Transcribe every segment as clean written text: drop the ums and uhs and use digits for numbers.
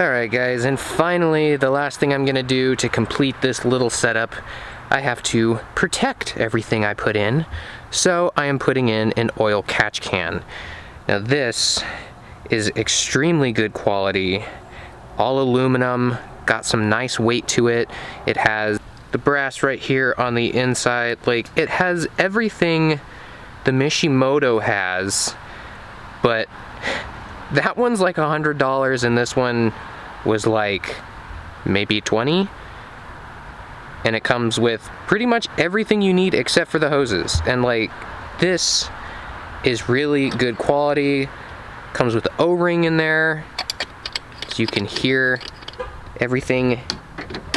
Alright guys, and finally the last thing I'm gonna do to complete this little setup, I have to protect everything I put in. So I am putting in an oil catch can. Now this is extremely good quality, all aluminum, got some nice weight to it. It has the brass right here on the inside, like it has everything the Mishimoto has, but that one's like $100 and this one was like maybe 20, and it comes with pretty much everything you need except for the hoses. And like, this is really good quality. Comes with the O-ring in there, so you can hear everything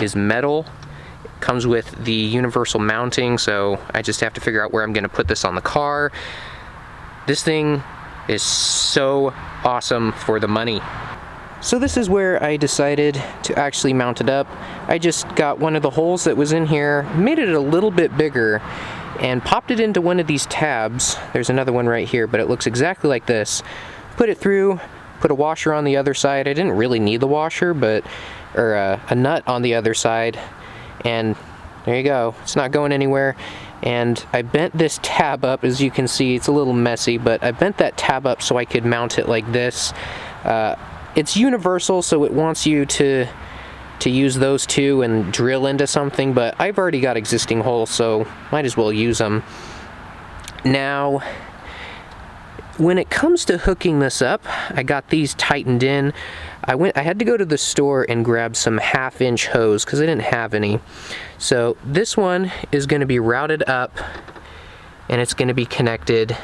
is metal. It comes with the universal mounting, so I just have to figure out where I'm gonna put this on the car. This thing is so awesome for the money. So this is where I decided to actually mount it up. I just got one of the holes that was in here, made it a little bit bigger, and popped it into one of these tabs. There's another one right here, but it looks exactly like this. Put it through, put a washer on the other side. I didn't really need the washer, but or a nut on the other side, and there you go. It's not going anywhere. And I bent this tab up, as you can see. It's a little messy, but I bent that tab up so I could mount it like this. It's universal, so it wants you to use those two and drill into something, but I've already got existing holes, so might as well use them. Now, when it comes to hooking this up, I got these tightened in. I had to go to the store and grab some 1/2-inch hose because I didn't have any. So this one is going to be routed up, and it's going to be connected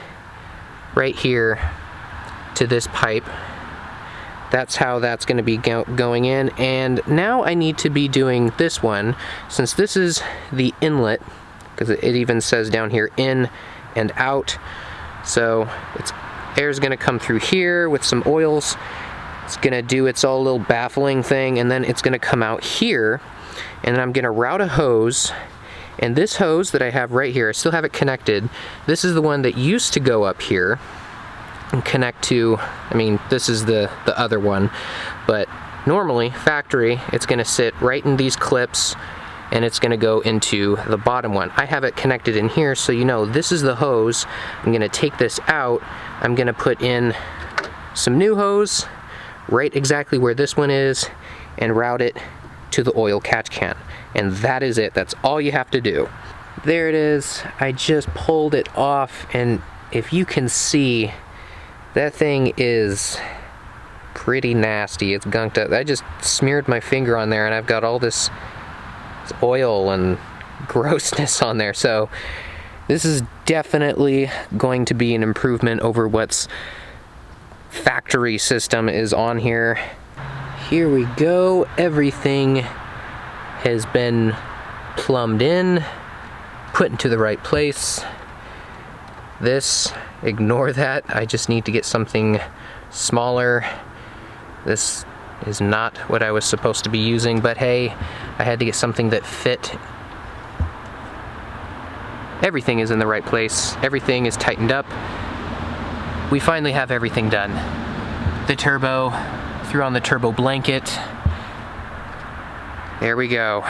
right here to this pipe. That's how that's going to be going in. And now I need to be doing this one, since this is the inlet, because it even says down here in and out. So air's going to come through here with some oils. It's going to do its all little baffling thing, and then it's going to come out here, and then I'm going to route a hose. And this hose that I have right here, I still have it connected. This is the one that used to go up here and connect to, I mean, this is the other one, but normally, factory, it's going to sit right in these clips, and it's going to go into the bottom one. I have it connected in here, so you know this is the hose. I'm going to take this out. I'm going to put in some new hose right exactly where this one is and route it to the oil catch can. And that is it. That's all you have to do. There it is. I just pulled it off, and if you can see, that thing is pretty nasty. It's gunked up. I just smeared my finger on there, and I've got all this oil and grossness on there. So this is definitely going to be an improvement over what's factory system is on here. Here we go. Everything has been plumbed in, put into the right place. This, ignore that. I just need to get something smaller. This is not what I was supposed to be using, but hey, I had to get something that fit. Everything is in the right place. Everything is tightened up. We finally have everything done. The turbo, threw on the turbo blanket. There we go.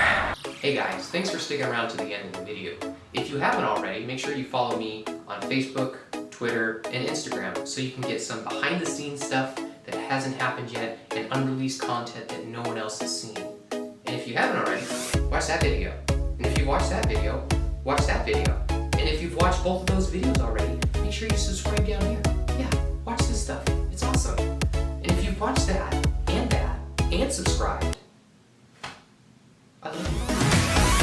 Hey guys, thanks for sticking around to the end of the video. If you haven't already, make sure you follow me on Facebook, Twitter, and Instagram so you can get some behind the scenes stuff that hasn't happened yet and unreleased content that no one else has seen. And if you haven't already, watch that video. And if you watched that video, watch that video. And if you've watched both of those videos already, make sure you subscribe down here. Yeah, watch this stuff. It's awesome. And if you've watched that, and subscribed,